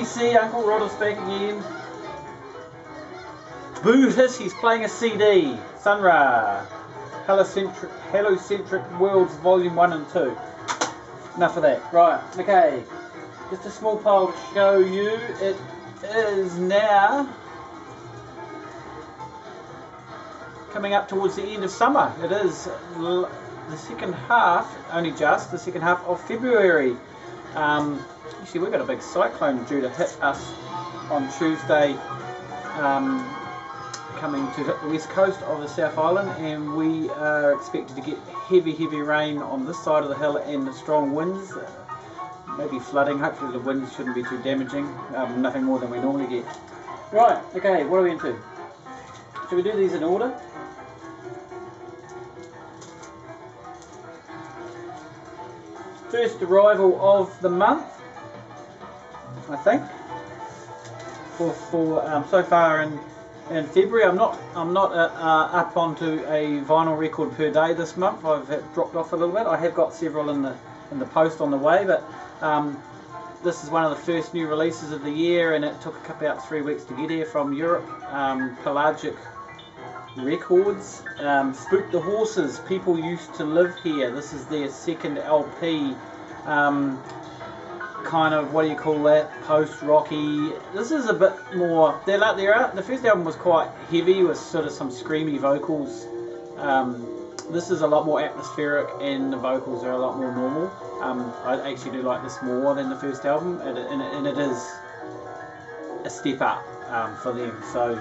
DC, Uncle Roddus back again. Boo-hiss, he's playing a CD. Sunra. Hellocentric Worlds Volume 1 and 2. Enough of that. Right, okay. Just a small pile to show you. It is now coming up towards the end of summer. It is the second half, only just the second half of February. Actually, we've got a big cyclone due to hit us on Tuesday, coming to hit the west coast of the South Island, and we are expected to get heavy rain on this side of the hill and strong winds, maybe flooding. Hopefully the winds shouldn't be too damaging, nothing more than we normally get. Right, okay, what are we into? Should we do these in order? First arrival of the month, I think, for so far in February. I'm not up onto a vinyl record per day this month. I've dropped off a little bit. I have got several in the post on the way, but this is one of the first new releases of the year, and it took about 3 weeks to get here from Europe. Pelagic Records, Spook the Horses, People Used to Live Here. This is their second LP, kind of, what do you call that, post-rocky. This is a bit more, the first album was quite heavy with sort of some screamy vocals. This is a lot more atmospheric and the vocals are a lot more normal. I actually do like this more than the first album, and it is a step up for them, so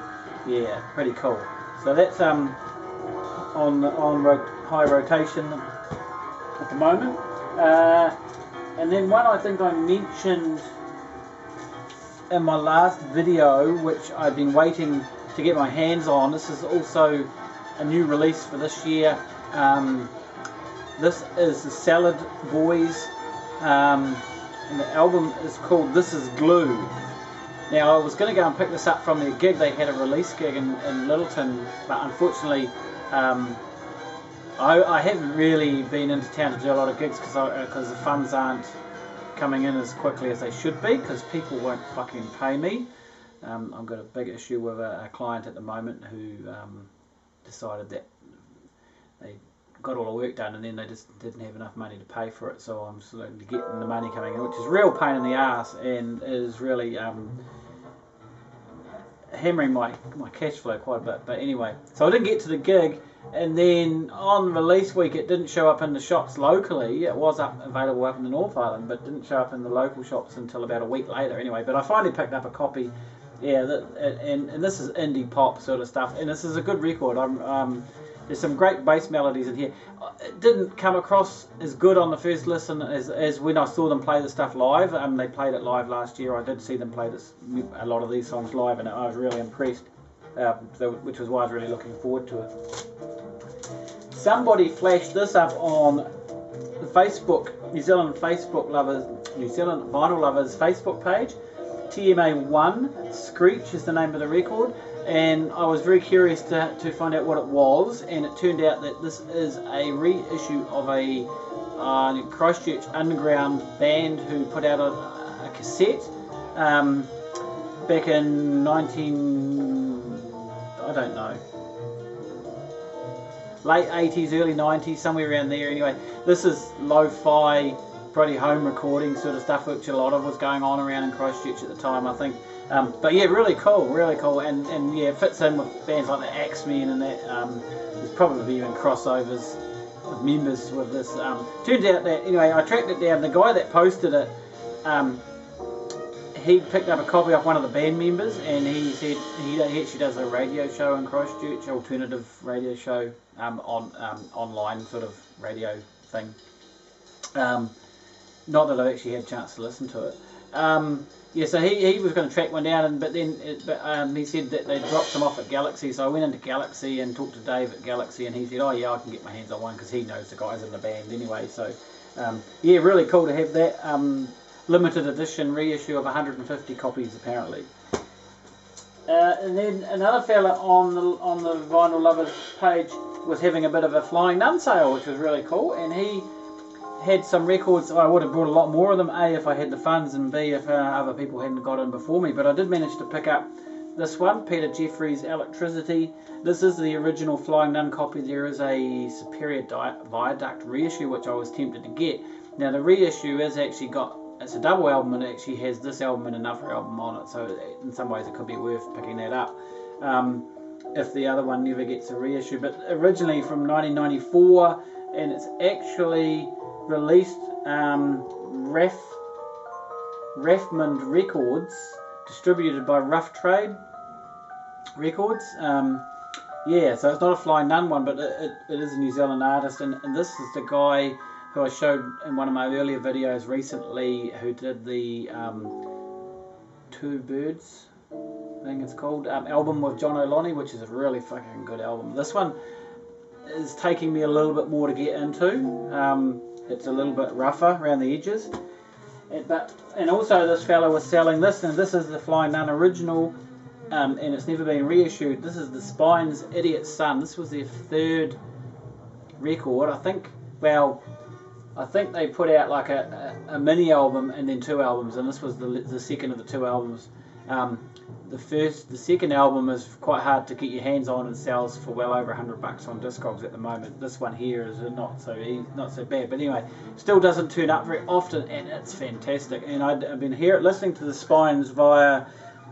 yeah, pretty cool. So that's on high rotation at the moment. And then one I think I mentioned in my last video, which I've been waiting to get my hands on. This is also a new release for this year. This is the Salad Boys, and the album is called This Is Glue. Now, I was going to go and pick this up from their gig. They had a release gig in Littleton, but unfortunately I haven't really been into town to do a lot of gigs because the funds aren't coming in as quickly as they should be, because people won't fucking pay me. I've got a big issue with a client at the moment who decided that they got all the work done and then they just didn't have enough money to pay for it, so I'm slowly getting the money coming in, which is a real pain in the ass and is really hammering my cash flow quite a bit. But anyway, so I didn't get to the gig, and then on release week it didn't show up in the shops locally. It was available up in the North Island, but didn't show up in the local shops until about a week later anyway. But I finally picked up a copy. Yeah, and this is indie pop sort of stuff, and this is a good record. There's some great bass melodies in here. It didn't come across as good on the first listen as when I saw them play the stuff live. They played it live last year. I did see them play a lot of these songs live, and I was really impressed, which was why I was really looking forward to it. Somebody flashed this up on the Facebook, New Zealand Vinyl Lovers Facebook page. TMA1 Screech is the name of the record, and I was very curious to find out what it was, and it turned out that this is a reissue of a Christchurch underground band who put out a cassette back in late 80s, early 90s, somewhere around there anyway. This is lo-fi, pretty home recording sort of stuff, which a lot of was going on around in Christchurch at the time, I think. But yeah, really cool, and yeah, it fits in with bands like the Xmen and that. There's probably even crossovers of members with this. Turned out that, anyway, I tracked it down. The guy that posted it, he picked up a copy off one of the band members, and he said he actually does a radio show in Christchurch, alternative radio show, online sort of radio thing. Not that I've actually had a chance to listen to it. Yeah, so he was going to track one down, but he said that they dropped them off at Galaxy, so I went into Galaxy and talked to Dave at Galaxy, and he said, oh yeah, I can get my hands on one, because he knows the guys in the band anyway. So yeah, really cool to have that limited edition reissue of 150 copies apparently. And then another fella on the Vinyl Lovers page was having a bit of a Flying Nun sale, which was really cool, and had some records. I would have brought a lot more of them, A, if I had the funds, and B, if other people hadn't got in before me. But I did manage to pick up this one, Peter Jeffries' Electricity. This is the original Flying Nun copy. There is a Superior Viaduct reissue, which I was tempted to get. Now, the reissue is actually got, it's a double album, and it actually has this album and another album on it. So in some ways it could be worth picking that up. If the other one never gets a reissue. But originally from 1994, and it's actually released Raffmond Records, distributed by Rough Trade Records. Yeah, so it's not a Flying Nun one, but it is a New Zealand artist, and this is the guy who I showed in one of my earlier videos recently, who did the Two Birds, I think it's called, album with John O'Loney, which is a really fucking good album. This one is taking me a little bit more to get into. It's a little bit rougher around the edges. And also this fellow was selling this, and this is the Flying Nun original, and it's never been reissued. This is the Spine's Idiot Son. This was their third record, I think. Well, I think they put out like a mini album and then two albums, and this was the second of the two albums. The second album is quite hard to get your hands on and sells for well over $100 on Discogs at the moment. This one here is not so bad, but anyway, still doesn't turn up very often, and it's fantastic. And I've been listening to the Spines via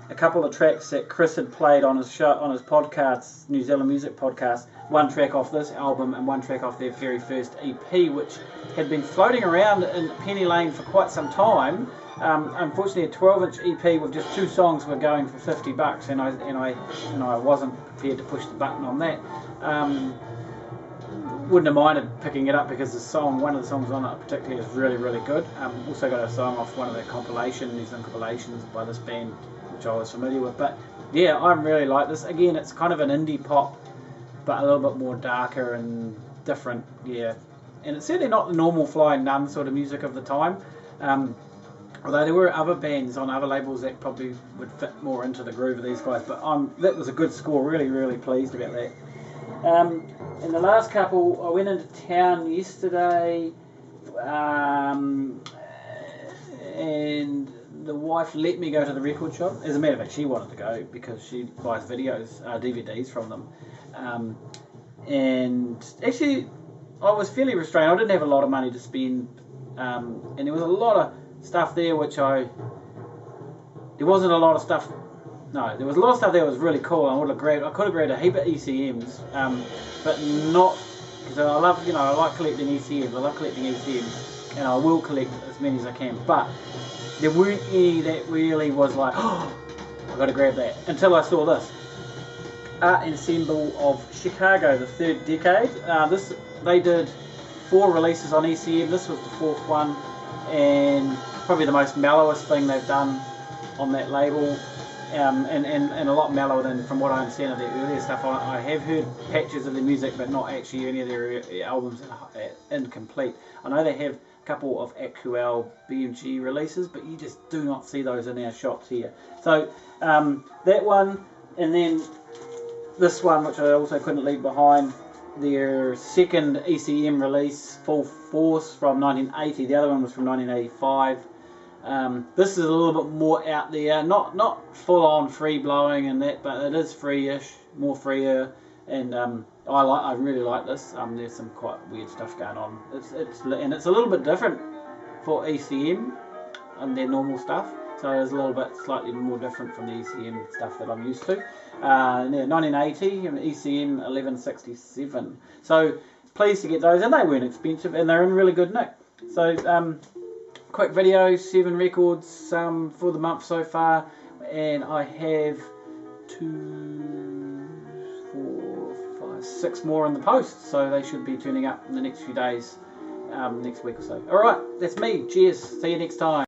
a couple of tracks that Chris had played on his show, on his podcast, New Zealand Music Podcast. One track off this album and one track off their very first EP, which had been floating around in Penny Lane for quite some time. Unfortunately, a 12-inch EP with just two songs were going for $50, and I wasn't prepared to push the button on that. Wouldn't have minded picking it up because one of the songs on it particularly is really, really good. Also got a song off one of the New Zealand compilations by this band, which I was familiar with. But yeah, I really like this. Again, it's kind of an indie pop, but a little bit more darker and different. Yeah, and it's certainly not the normal Flying Nun sort of music of the time. Although there were other bands on other labels that probably would fit more into the groove of these guys, but that was a good score. Really, really pleased about that. And the last couple, I went into town yesterday, and the wife let me go to the record shop. As a matter of fact, she wanted to go because she buys DVDs from them. And actually, I was fairly restrained. I didn't have a lot of money to spend, and there was a lot of stuff there there was a lot of stuff there was really cool. I could have grabbed a heap of ECMs, but not, because I like collecting ECMs. I love collecting ECMs, and I will collect as many as I can, but there weren't any that really was like, oh, I've got to grab that, until I saw this. Art Ensemble of Chicago, the third decade. They did 4 releases on ECM. This was the 4th one, and probably the most mellowest thing they've done on that label, and a lot mellower than, from what I understand, of their earlier stuff. I have heard patches of their music, but not actually any of their albums incomplete. I know they have a couple of actual BMG releases, but you just do not see those in our shops here. So that one, and then this one, which I also couldn't leave behind, their second ECM release, Full Force, from 1980. The other one was from 1985. This is a little bit more out there, not full on free blowing and that, but it is free-ish, more freer, and I really like this. There's some quite weird stuff going on. It's a little bit different for ECM and their normal stuff. So it's a little bit slightly more different from the ECM stuff that I'm used to. 1980, ECM 1167. So pleased to get those, and they weren't expensive, and they're in really good nick. So quick video, 7 records for the month so far, and I have 2, 4, 5, 6 more in the post, so they should be turning up in the next few days, next week or so. Alright, that's me. Cheers. See you next time.